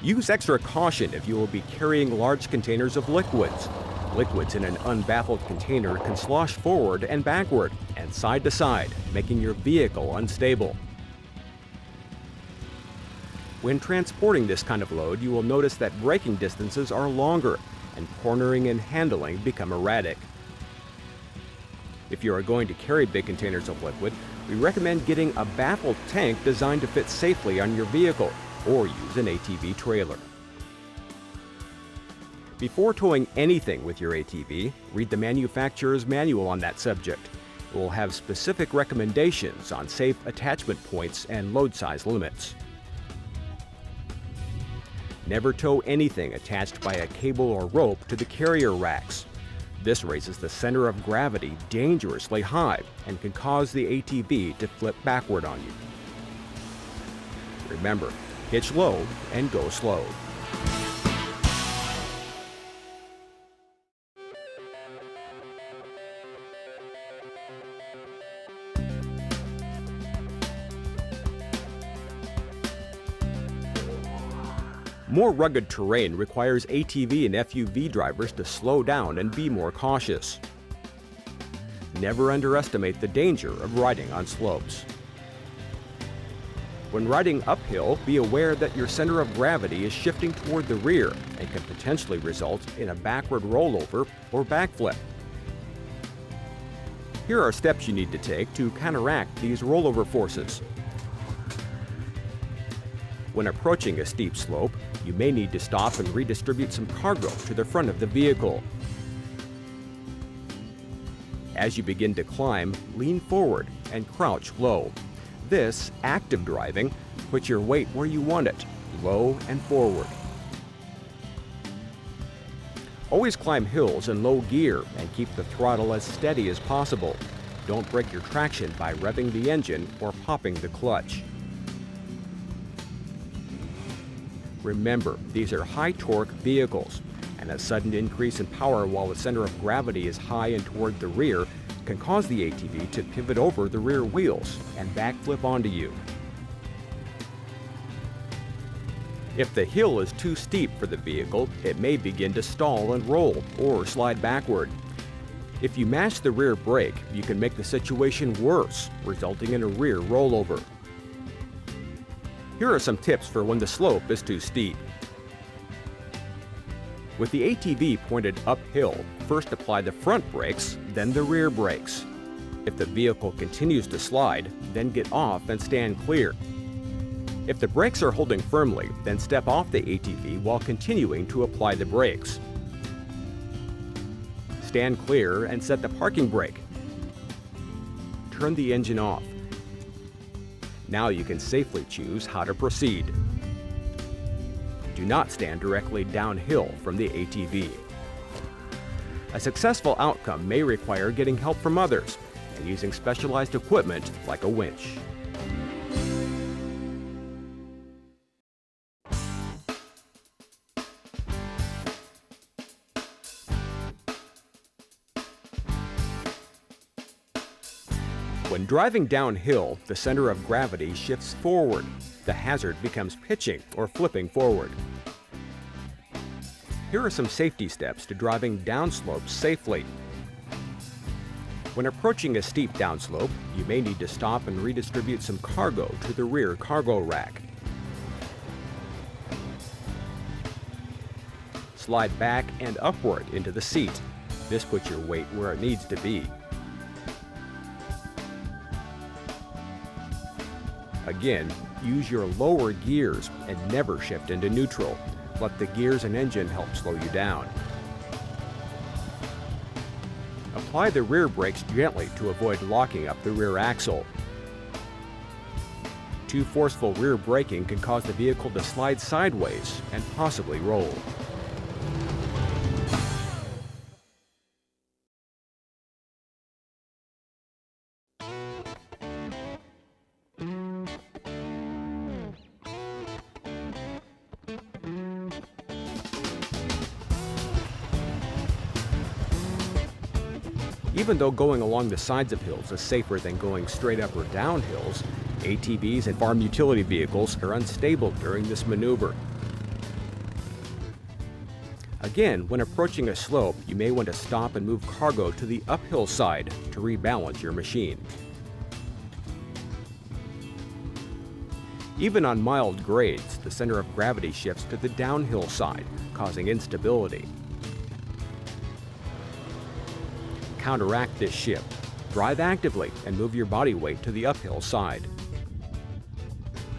Use extra caution if you will be carrying large containers of liquids. Liquids in an unbaffled container can slosh forward and backward and side to side, making your vehicle unstable. When transporting this kind of load, you will notice that braking distances are longer and cornering and handling become erratic. If you are going to carry big containers of liquid, we recommend getting a baffled tank designed to fit safely on your vehicle, or use an ATV trailer. Before towing anything with your ATV, read the manufacturer's manual on that subject. It will have specific recommendations on safe attachment points and load size limits. Never tow anything attached by a cable or rope to the carrier racks. This raises the center of gravity dangerously high and can cause the ATV to flip backward on you. Remember, hitch low and go slow. More rugged terrain requires ATV and FUV drivers to slow down and be more cautious. Never underestimate the danger of riding on slopes. When riding uphill, be aware that your center of gravity is shifting toward the rear and can potentially result in a backward rollover or backflip. Here are steps you need to take to counteract these rollover forces. When approaching a steep slope, you may need to stop and redistribute some cargo to the front of the vehicle. As you begin to climb, lean forward and crouch low. This active driving puts your weight where you want it, low and forward. Always climb hills in low gear and keep the throttle as steady as possible. Don't break your traction by revving the engine or popping the clutch. Remember, these are high-torque vehicles, and a sudden increase in power while the center of gravity is high and toward the rear can cause the ATV to pivot over the rear wheels and backflip onto you. If the hill is too steep for the vehicle, it may begin to stall and roll or slide backward. If you mash the rear brake, you can make the situation worse, resulting in a rear rollover. Here are some tips for when the slope is too steep. With the ATV pointed uphill, first apply the front brakes, then the rear brakes. If the vehicle continues to slide, then get off and stand clear. If the brakes are holding firmly, then step off the ATV while continuing to apply the brakes. Stand clear and set the parking brake. Turn the engine off. Now you can safely choose how to proceed. Do not stand directly downhill from the ATV. A successful outcome may require getting help from others and using specialized equipment like a winch. When driving downhill, the center of gravity shifts forward. The hazard becomes pitching or flipping forward. Here are some safety steps to driving downslopes safely. When approaching a steep downslope, you may need to stop and redistribute some cargo to the rear cargo rack. Slide back and upward into the seat. This puts your weight where it needs to be. Again, use your lower gears and never shift into neutral. Let the gears and engine help slow you down. Apply the rear brakes gently to avoid locking up the rear axle. Too forceful rear braking can cause the vehicle to slide sideways and possibly roll. Even though going along the sides of hills is safer than going straight up or down hills, ATVs and farm utility vehicles are unstable during this maneuver. Again, when approaching a slope, you may want to stop and move cargo to the uphill side to rebalance your machine. Even on mild grades, the center of gravity shifts to the downhill side, causing instability. Counteract this shift. Drive actively and move your body weight to the uphill side.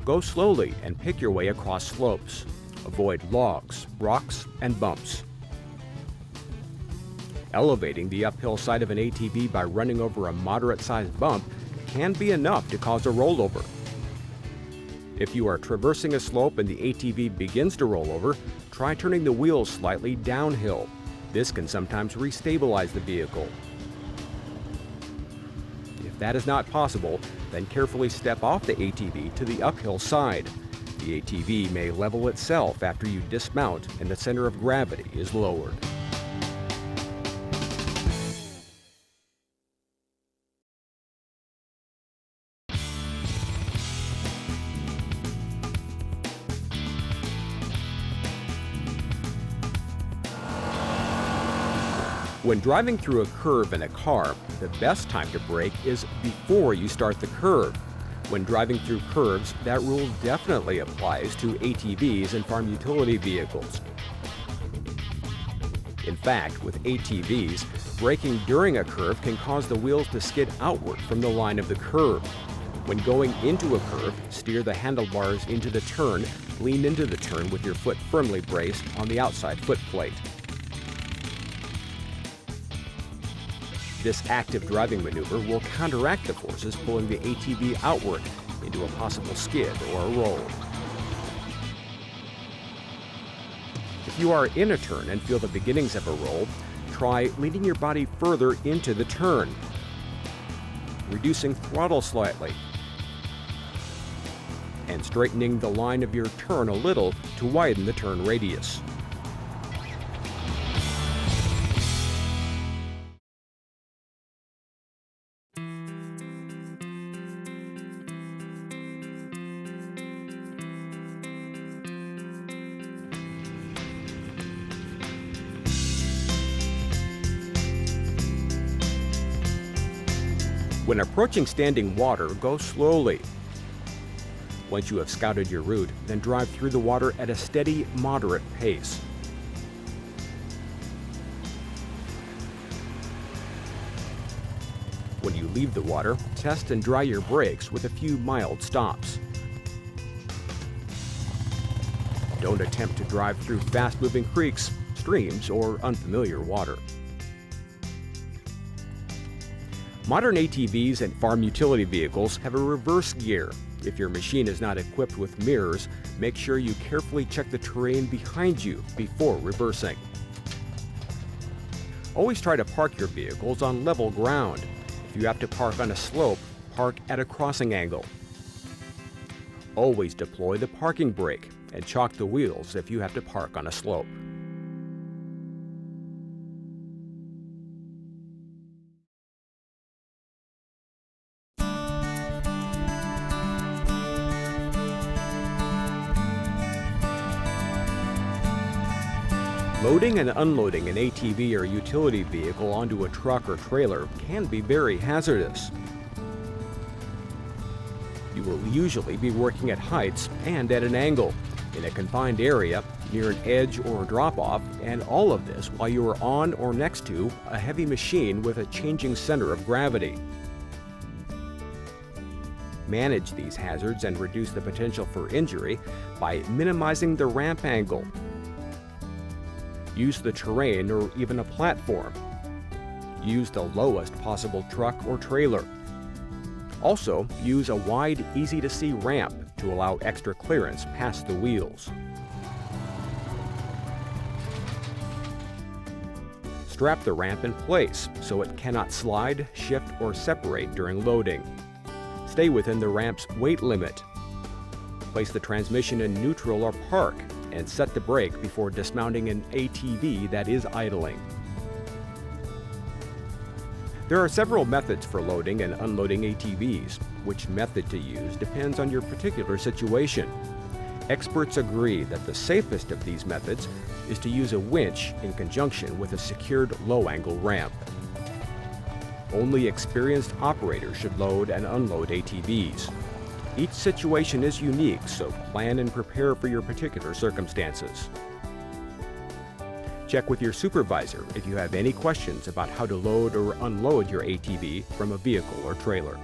Go slowly and pick your way across slopes. Avoid logs, rocks, and bumps. Elevating the uphill side of an ATV by running over a moderate-sized bump can be enough to cause a rollover. If you are traversing a slope and the ATV begins to roll over, try turning the wheels slightly downhill. This can sometimes restabilize the vehicle. If that is not possible, then carefully step off the ATV to the uphill side. The ATV may level itself after you dismount and the center of gravity is lowered. When driving through a curve in a car, the best time to brake is before you start the curve. When driving through curves, that rule definitely applies to ATVs and farm utility vehicles. In fact, with ATVs, braking during a curve can cause the wheels to skid outward from the line of the curve. When going into a curve, steer the handlebars into the turn, lean into the turn with your foot firmly braced on the outside foot plate. This active driving maneuver will counteract the forces pulling the ATV outward into a possible skid or a roll. If you are in a turn and feel the beginnings of a roll, try leaning your body further into the turn, reducing throttle slightly, and straightening the line of your turn a little to widen the turn radius. When approaching standing water, go slowly. Once you have scouted your route, then drive through the water at a steady, moderate pace. When you leave the water, test and dry your brakes with a few mild stops. Don't attempt to drive through fast-moving creeks, streams, or unfamiliar water. Modern ATVs and farm utility vehicles have a reverse gear. If your machine is not equipped with mirrors, make sure you carefully check the terrain behind you before reversing. Always try to park your vehicles on level ground. If you have to park on a slope, park at a crossing angle. Always deploy the parking brake and chock the wheels if you have to park on a slope. Loading and unloading an ATV or utility vehicle onto a truck or trailer can be very hazardous. You will usually be working at heights and at an angle, in a confined area, near an edge or drop-off, and all of this while you are on or next to a heavy machine with a changing center of gravity. Manage these hazards and reduce the potential for injury by minimizing the ramp angle. Use the terrain or even a platform. Use the lowest possible truck or trailer. Also, use a wide, easy-to-see ramp to allow extra clearance past the wheels. Strap the ramp in place so it cannot slide, shift, or separate during loading. Stay within the ramp's weight limit. Place the transmission in neutral or park, and set the brake before dismounting an ATV that is idling. There are several methods for loading and unloading ATVs. Which method to use depends on your particular situation. Experts agree that the safest of these methods is to use a winch in conjunction with a secured low-angle ramp. Only experienced operators should load and unload ATVs. Each situation is unique, so plan and prepare for your particular circumstances. Check with your supervisor if you have any questions about how to load or unload your ATV from a vehicle or trailer.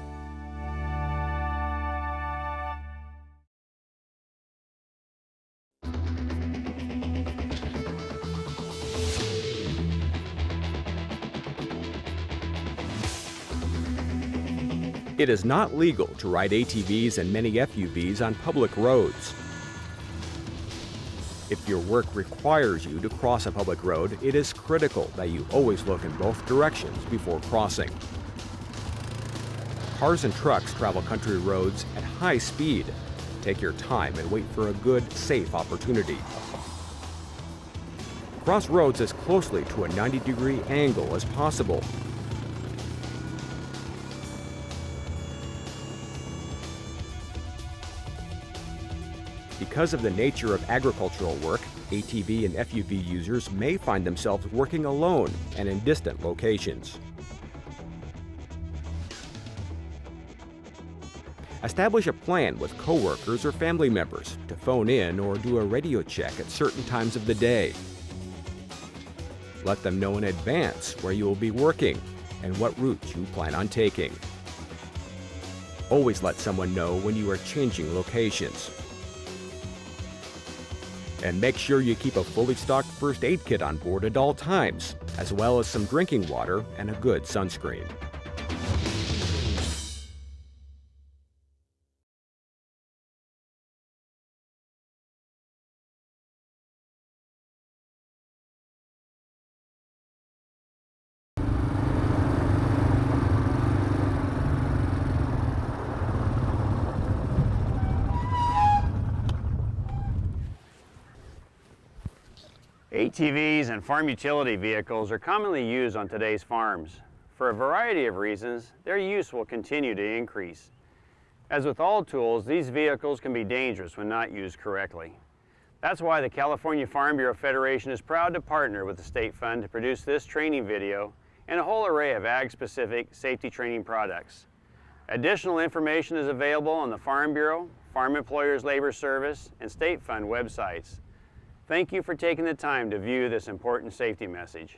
It is not legal to ride ATVs and many FUVs on public roads. If your work requires you to cross a public road, it is critical that you always look in both directions before crossing. Cars and trucks travel country roads at high speed. Take your time and wait for a good, safe opportunity. Cross roads as closely to a 90-degree angle as possible. Because of the nature of agricultural work, ATV and FUV users may find themselves working alone and in distant locations. Establish a plan with coworkers or family members to phone in or do a radio check at certain times of the day. Let them know in advance where you will be working and what routes you plan on taking. Always let someone know when you are changing locations. And make sure you keep a fully stocked first aid kit on board at all times, as well as some drinking water and a good sunscreen. ATVs and farm utility vehicles are commonly used on today's farms. For a variety of reasons, their use will continue to increase. As with all tools, these vehicles can be dangerous when not used correctly. That's why the California Farm Bureau Federation is proud to partner with the State Fund to produce this training video and a whole array of ag-specific safety training products. Additional information is available on the Farm Bureau, Farm Employers Labor Service, and State Fund websites. Thank you for taking the time to view this important safety message.